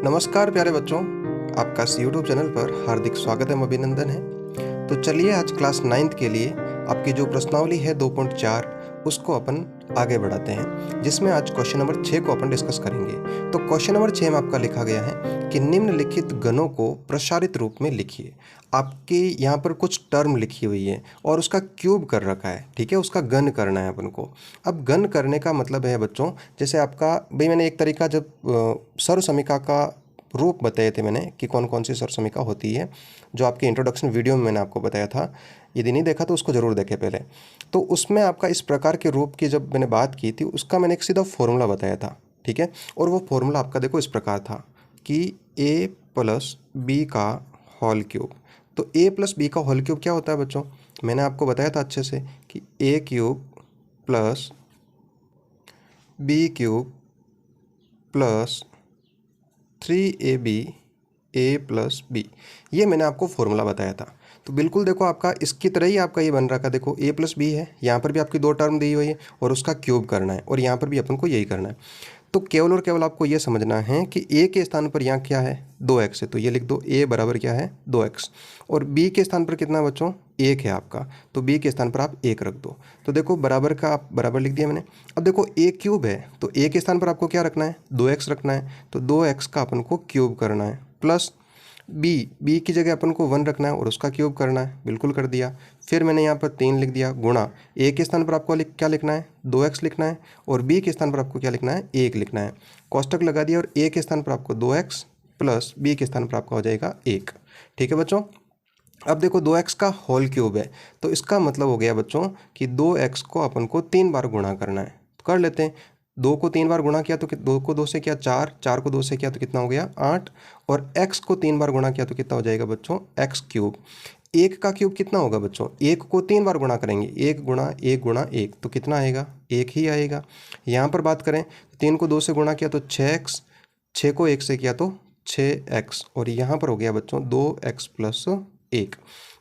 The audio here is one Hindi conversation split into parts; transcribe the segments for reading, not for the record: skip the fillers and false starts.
नमस्कार प्यारे बच्चों, आपका इस यूट्यूब चैनल पर हार्दिक स्वागत एवं अभिनंदन है। तो चलिए आज क्लास 9th के लिए आपकी जो प्रश्नावली है 2.4 उसको अपन आगे बढ़ाते हैं, जिसमें आज क्वेश्चन नंबर 6 को अपन डिस्कस करेंगे। तो क्वेश्चन नंबर 6 में आपका लिखा गया है कि निम्नलिखित गणों को प्रसारित रूप में लिखिए। आपके यहाँ पर कुछ टर्म लिखी हुई है और उसका क्यूब कर रखा है, ठीक है, उसका घन करना है अपन को। अब घन करने का मतलब है बच्चों, जैसे आपका भाई मैंने एक तरीका जब सर्वसमीका का रूप बताए थे मैंने कि कौन कौन सी सर्वसमीका होती है, जो आपके इंट्रोडक्शन वीडियो में मैंने आपको बताया था। यदि नहीं देखा तो उसको ज़रूर देखें पहले। तो उसमें आपका इस प्रकार के रूप की जब मैंने बात की थी, उसका मैंने एक सीधा फॉर्मूला बताया था, ठीक है। और वो फॉर्मूला आपका देखो इस प्रकार था कि a प्लस बी का होल क्यूब। तो a प्लस बी का होल क्यूब क्या होता है बच्चों? मैंने आपको बताया था अच्छे से कि a cube plus b cube plus 3ab a plus b, ये मैंने आपको फॉर्मूला बताया था। तो बिल्कुल देखो आपका इसकी तरह ही आपका ये बन रहा था। देखो a प्लस बी है, यहाँ पर भी आपकी दो टर्म दी हुई है और उसका क्यूब करना है, और यहाँ पर भी अपन को यही करना है। तो केवल और केवल आपको ये समझना है कि a के स्थान पर यहाँ क्या है, 2x है, तो ये लिख दो a बराबर क्या है 2x। और b के स्थान पर कितना है बच्चों, 1 है आपका, तो b के स्थान पर आप 1 रख दो। तो देखो बराबर का आप बराबर लिख दिया मैंने। अब देखो a क्यूब है, तो a के स्थान पर आपको क्या रखना है, 2x रखना है, तो 2x का अपन को क्यूब करना है, प्लस b की जगह अपन को 1 रखना है और उसका क्यूब करना है, बिल्कुल कर दिया। फिर मैंने यहाँ पर 3 लिख दिया, गुणा a के स्थान पर आपको क्या लिखना है, 2x लिखना है, और b के स्थान पर आपको क्या लिखना है, 1 लिखना है। कोष्टक लगा दिया और a के स्थान पर आपको 2x प्लस b के स्थान पर आपका हो जाएगा 1। ठीक है बच्चों। अब देखो 2x का होल क्यूब है, तो इसका मतलब हो गया बच्चों कि 2x को अपन को 3 बार गुणा करना है। तो कर लेते हैं। 2 को 3 बार गुणा किया तो 2 को 2 से किया 4, 4 को 2 से किया तो कितना हो गया 8, और x को 3 बार गुणा किया तो कितना हो जाएगा बच्चों, x क्यूब। 1 का क्यूब कितना होगा बच्चों, 1 को 3 बार गुणा करेंगे, 1 गुणा 1 गुणा 1, तो कितना आएगा, 1 ही आएगा। यहाँ पर बात करें 3 को 2 से गुणा किया तो 6x, 6 को 1 से किया तो 6x, और यहाँ पर हो गया बच्चों 2x प्लस 1।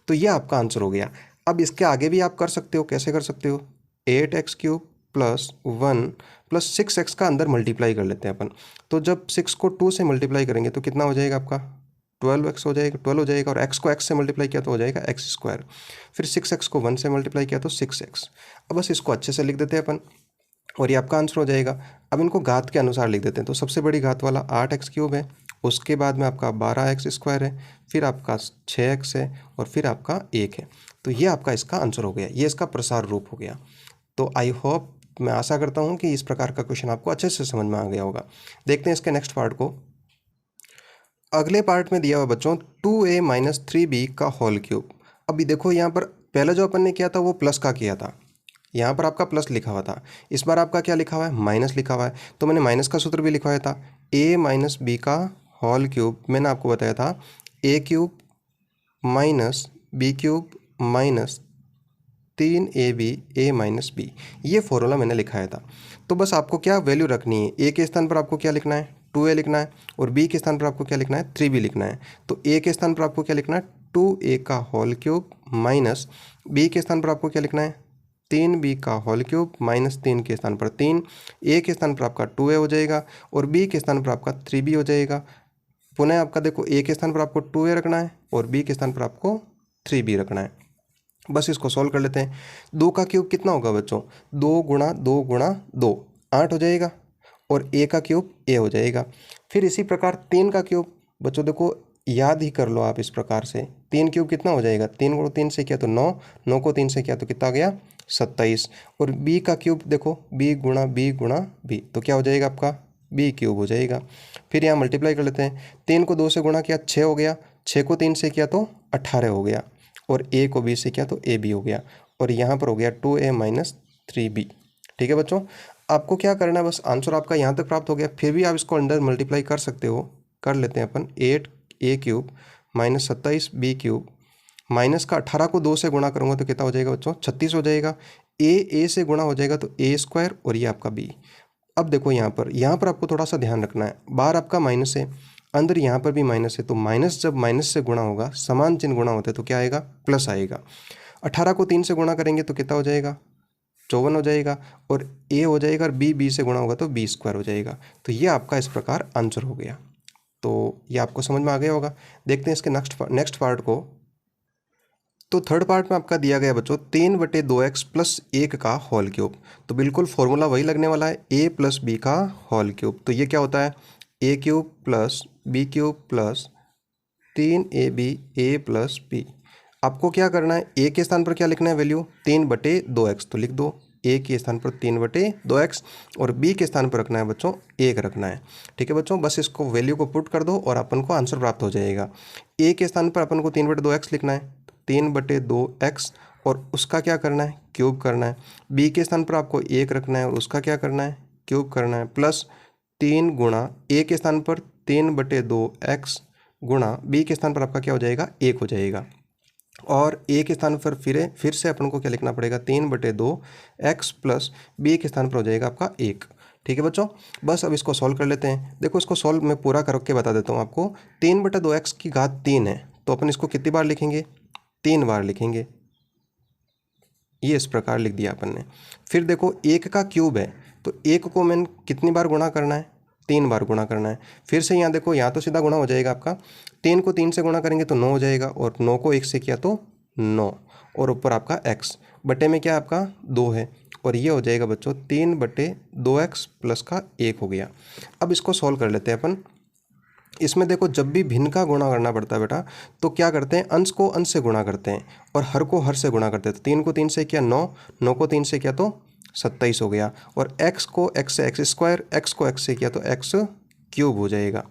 तो ये आपका आंसर हो गया। अब इसके आगे भी आप कर सकते हो, कैसे कर सकते हो, 8x cube plus 1 plus 6x का अंदर मल्टीप्लाई कर लेते हैं अपन। तो जब 6 को 2 से मल्टीप्लाई करेंगे तो कितना हो जाएगा आपका, 12x हो जाएगा, 12 हो जाएगा, और x को x से मल्टीप्लाई किया तो हो जाएगा x स्क्वायर। फिर 6x को 1 से मल्टीप्लाई किया तो 6x। अब बस इसको अच्छे से लिख देते हैं अपन और ये आपका आंसर हो जाएगा। अब इनको घात के अनुसार लिख देते हैं। तो सबसे बड़ी घात वाला 8x क्यूब है, उसके बाद में आपका 12x स्क्वायर है, फिर आपका 6x है, और फिर आपका 1 है। तो ये आपका इसका आंसर हो गया, ये इसका प्रसार रूप हो गया। तो आई होप, मैं आशा करता हूँ कि इस प्रकार का क्वेश्चन आपको अच्छे से समझ में आ गया होगा। देखते हैं इसके नेक्स्ट पार्ट को। अगले पार्ट में दिया हुआ बच्चों 2a माइनस 3b का होल क्यूब। अभी देखो यहाँ पर पहले जो अपन ने किया था वो प्लस का किया था, यहाँ पर आपका प्लस लिखा हुआ था, इस बार आपका क्या लिखा हुआ है, माइनस लिखा हुआ है। तो मैंने माइनस का सूत्र भी लिखवाया था, a माइनस बी का होल क्यूब। मैंने आपको बताया था a cube minus b cube minus 3ab a minus b, ये फॉर्मूला मैंने लिखाया था। तो बस आपको क्या वैल्यू रखनी है, a के स्थान पर आपको क्या लिखना है, 2a लिखना है, और b के स्थान पर आपको क्या लिखना है, 3b लिखना है। तो a के स्थान पर आपको क्या लिखना है, 2a का होल क्यूब माइनस b के स्थान पर आपको क्या लिखना है, 3b का होल क्यूब माइनस 3 के स्थान पर 3, a के स्थान पर आपका 2a हो जाएगा, और b के स्थान पर आपका 3b हो जाएगा। पुनः आपका देखो a के स्थान पर आपको 2a रखना है और b के स्थान पर आपको 3b रखना है। बस इसको सॉल्व कर लेते हैं। 2 का क्यूब कितना होगा बच्चों, 2 गुणा 2 गुणा 2, 8 हो जाएगा, और a का क्यूब a हो जाएगा। फिर इसी प्रकार 3 का क्यूब बच्चों देखो याद ही कर लो आप इस प्रकार से, 3 क्यूब कितना हो जाएगा, 3 गुणा 3 से किया तो 9, 9 को 3 से किया तो कितना आ गया 27, और b का क्यूब देखो b गुणा b, तो क्या हो जाएगा आपका b क्यूब हो जाएगा। फिर यहाँ मल्टीप्लाई कर लेते हैं, 3 को 2 से गुणा किया 6 हो गया, 6 को 3 से किया तो 18 हो गया, और a को b से किया तो ab हो गया, और यहाँ पर हो गया 2a माइनस 3b। ठीक है बच्चों, आपको क्या करना है, बस आंसर आपका यहाँ तक प्राप्त हो गया। फिर भी आप इसको अंदर मल्टीप्लाई कर सकते हो, कर लेते हैं अपन। 8a cube minus 27b cube, minus का 18 को 2 से गुणा करूँगा तो कितना हो जाएगा बच्चों, 36 हो जाएगा। a से गुणा हो जाएगा तो a स्क्वायर, और ये आपका b। अब देखो यहाँ पर आपको थोड़ा सा ध्यान रखना है, बाहर आपका माइनस है, अंदर यहाँ पर भी माइनस है, तो माइनस जब माइनस से गुणा होगा, समान चिन्ह गुणा होता है तो क्या आएगा, प्लस आएगा। 18 को 3 से गुणा करेंगे तो कितना हो जाएगा, 54 हो जाएगा, और a हो जाएगा, और b से गुणा होगा तो b स्क्वायर हो जाएगा। तो ये आपका इस प्रकार आंसर हो गया। तो ये आपको समझ में आ गया होगा। देखते हैं इसके नेक्स्ट पार्ट को। तो थर्ड पार्ट में आपका दिया गया बच्चों 3/2x प्लस 1 का होल क्यूब। तो बिल्कुल फॉर्मूला वही लगने वाला है, a प्लस बी का होल क्यूब। तो ये क्या होता है, a cube plus b cube plus 3ab a plus b. आपको क्या करना है, a के स्थान पर क्या लिखना है वैल्यू 3/2x, तो लिख दो a के स्थान पर 3/2x और b के स्थान पर रखना है बच्चों 1 रखना है। ठीक है बच्चों, बस इसको वैल्यू को पुट कर दो और अपन को आंसर प्राप्त हो जाएगा। a के स्थान पर अपन को 3/2x लिखना है, 3/2x और उसका क्या करना है, क्यूब करना है। b के स्थान पर आपको 1 रखना है और उसका क्या करना है, क्यूब करना है, प्लस 3 गुणा a के स्थान पर 3/2x गुणा b के स्थान पर आपका क्या हो जाएगा, 1 हो जाएगा। और a के स्थान पर फिर से अपन को क्या लिखना पड़ेगा, 3/2x प्लस b के स्थान पर हो जाएगा आपका 1। ठीक है बच्चों, बस अब इसको सॉल्व कर लेते हैं। देखो इसको सॉल्व मैं पूरा करके बता देता हूँ आपको। 3/2x की घात 3 है, तो अपन इसको कितनी बार लिखेंगे, 3 बार लिखेंगे। ये इस प्रकार लिख दिया अपन ने। फिर देखो 1 का क्यूब है, तो 1 को मैंने कितनी बार गुणा करना है, 3 बार गुणा करना है। फिर से यहाँ देखो, यहाँ तो सीधा गुणा हो जाएगा आपका, 3 को 3 से गुणा करेंगे तो 9 हो जाएगा और 9 को 1 से किया तो 9 और ऊपर आपका x बटे में क्या आपका 2 है और ये हो जाएगा बच्चों 3/2x प्लस का 1 हो गया। अब इसको सॉल्व कर लेते हैं अपन। इसमें देखो जब भी भिन्न का गुणा करना पड़ता है बेटा, तो क्या करते हैं, अंश को अंश से गुणा करते हैं और हर को हर से गुणा करते हैं। तो 3 को 3 से किया 9, 9 को 3 से किया तो 27 हो गया और x को x से x स्क्वायर, x को x से किया तो x क्यूब हो जाएगा।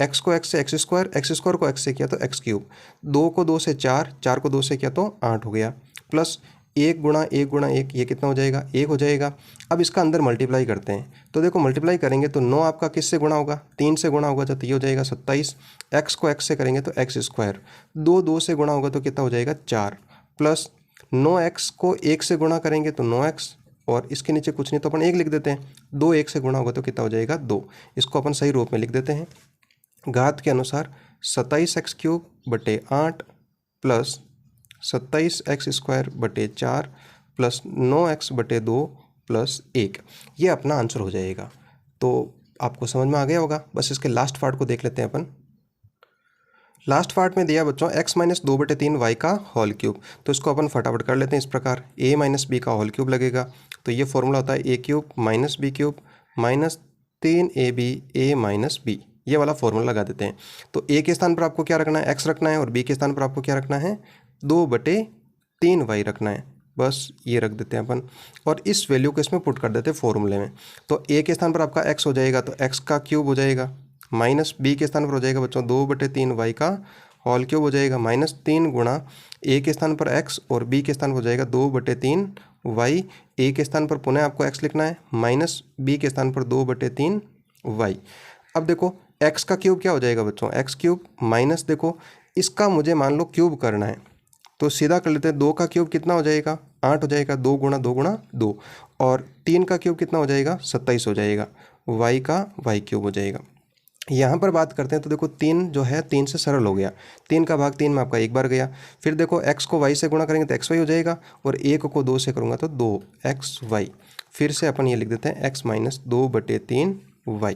x को x से x स्क्वायर को x से किया तो x क्यूब। 2 को 2 से 4, 4 को 2 से किया तो 8 हो गया, प्लस 1 गुणा 1 गुणा 1, ये कितना हो जाएगा, 1 हो जाएगा। अब इसका अंदर मल्टीप्लाई करते हैं, तो देखो मल्टीप्लाई करेंगे तो 9 आपका किस से गुणा होगा, 3 से गुणा होगा तो ये हो जाएगा 27। x को x से करेंगे तो x स्क्वायर, 2 से गुणा होगा तो कितना हो जाएगा 4, प्लस 9x को 1 से गुणा करेंगे तो 9x और इसके नीचे कुछ नहीं तो अपन 1 लिख देते हैं। 2 1 से गुणा होगा तो कितना हो जाएगा 2। इसको अपन सही रूप में लिख देते हैं। घात के अनुसार 27x क्यूब बटे 8 प्लस 27x स्क्वायर बटे 4 प्लस 9x बटे 2 प्लस 1, ये अपना आंसर हो जाएगा। तो आपको समझ में आ गया होगा। बस इसके लास्ट पार्ट को देख लेते हैं अपन। लास्ट पार्ट में दिया बच्चों x माइनस 2/3y का होल क्यूब। तो इसको अपन फटाफट कर लेते हैं इस प्रकार, a माइनस बी का होल क्यूब लगेगा। तो ये फॉर्मूला होता है a cube minus b cube minus 3ab a minus b, ये वाला फॉर्मूला लगा देते हैं। तो a के स्थान पर आपको क्या रखना है, x रखना है और b के स्थान पर आपको क्या रखना है, 2/3y रखना है। बस ये रख देते हैं अपन और इस वैल्यू को इसमें पुट कर देते हैं फॉर्मूले में। तो a के स्थान पर आपका x हो जाएगा तो x का क्यूब हो जाएगा, माइनस b के स्थान पर हो जाएगा बच्चों 2/3y का होल क्यूब हो जाएगा, माइनस 3 गुणा a के स्थान पर x और b के स्थान पर हो जाएगा 2/3y। a के स्थान पर पुनः आपको x लिखना है, माइनस b के स्थान पर 2/3y। अब देखो x का क्यूब क्या हो जाएगा बच्चों, x क्यूब माइनस देखो इसका मुझे मान लो क्यूब करना है तो सीधा कर लेते हैं। 2 का क्यूब कितना हो जाएगा, 8 हो जाएगा, 2 गुणा 2 गुणा 2 और 3 का क्यूब कितना हो जाएगा, 27 हो जाएगा, y का y क्यूब हो जाएगा। यहाँ पर बात करते हैं तो देखो 3 जो है 3 से सरल हो गया, 3 का भाग 3 में आपका एक बार गया। फिर देखो x को y से गुणा करेंगे तो xy हो जाएगा और 1 को 2 से करूँगा तो 2xy। फिर से अपन ये लिख देते हैं x माइनस 2/3y।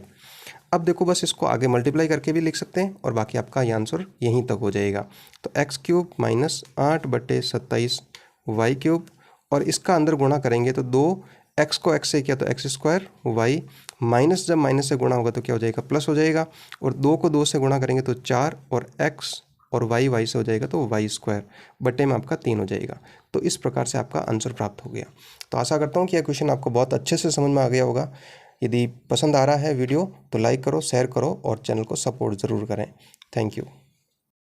अब देखो बस इसको आगे मल्टीप्लाई करके भी लिख सकते हैं और बाकी आपका ये आंसर यहीं तक हो जाएगा। तो x cube minus 8/27y cube और इसका अंदर गुणा करेंगे तो 2x को x से किया तो x स्क्वायर, y माइनस जब माइनस से गुणा होगा तो क्या हो जाएगा, प्लस हो जाएगा और 2 को 2 से गुणा करेंगे तो 4 और x और y से हो जाएगा तो y स्क्वायर बटे में आपका 3 हो जाएगा। तो इस प्रकार से आपका आंसर प्राप्त हो गया। तो आशा करता हूँ कि यह क्वेश्चन आपको बहुत अच्छे से समझ में आ गया होगा। यदि पसंद आ रहा है वीडियो तो लाइक करो, शेयर करो और चैनल को सपोर्ट ज़रूर करें। Thank you.